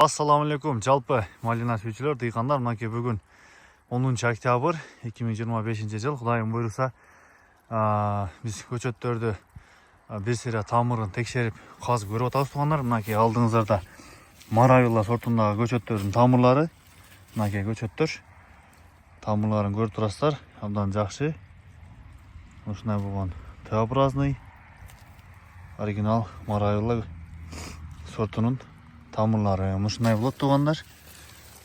Assalamu alaikum. Жалпы Малина сүйүүчүлөр, дыйкандар, мынакей бүгүн 10 октябрь 2025 жыл. Кудайым буйруса, биз көчөттөрдү бир сыйра тамырын текшерип казып көрүп атабыз туугандар. Мынакей алдыңыздарда Маравилла сортундагы көчөттөрдүн тамырлары. Мынакей көчөттөр тамырларын көрүп турасыздар. Абдан жакшы. Ушундай болгон Т-образный оригинал Маравилла сортунун тамырлары мушундай болот туугандар.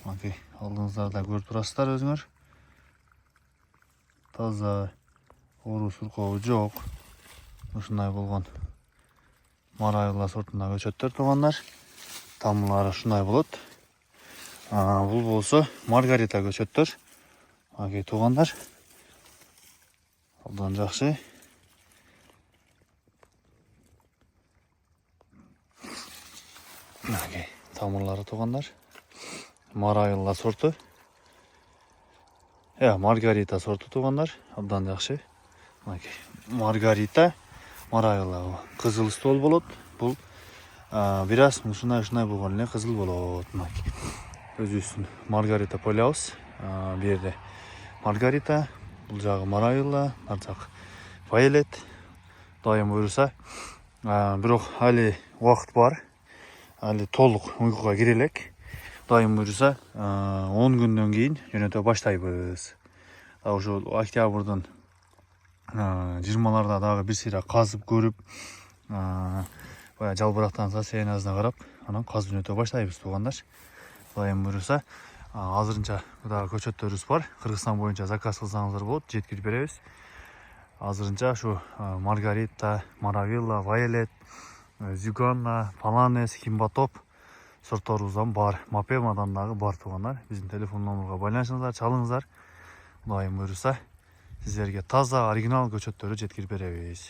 Мынакей алдыңыздарда көрүп турасыздар өзүңөр. Таза, оору суркообу жок. Ушундай болгон Маравилла сортундагы көчөттөр туугандар. Тамырлары ушундай болот. Бул болсо Маргарита көчөттөр. Мынакей туугандар. Абдан жакшы. Мынакей тамырлары туугандар. Маравилла сорту. Маргарита сорту туугандар. Абдан жакшы. Мынакей Маргарита, Маравилла кызыл ствол болот. Бул бир аз ушундай болгон эле кызыл болот. Мынакей өзүбүздүн Маргарита полябыз. Бул жерде Маргарита, бул жагы Маравилла, ар жак Вайолет. Кудайым буйруса, бирок али убакыт бар. Али толук уйкуга кире элек. Кудайым буйруса, 10 күндөн кийин жөнөтө баштайбыз. Ошо октябрдын 20-ларда дагы бир сыйра казып көрүп, бая жалбырактан состояниясына карап, анан казып жөнөтө баштайбыз туугандар. Кудайым буйруса, азырынча дагы көчөттөрүбүз бар. Кыргызстан боюнча заказ кылсаңыздар болот, жеткирип беребиз. Азырынча ушу Маргарита, Маравилла, Вайолет, Зюганна, Паланес, Химбатоп сортторубуздан бар. Мапемадан дагы бар туугандар. Биздин телефон номерге байланышыңыздар, чалыңыздар. Кудайым буйруса, сиздерге таза оригинал көчөттөрдү жеткирип беребиз.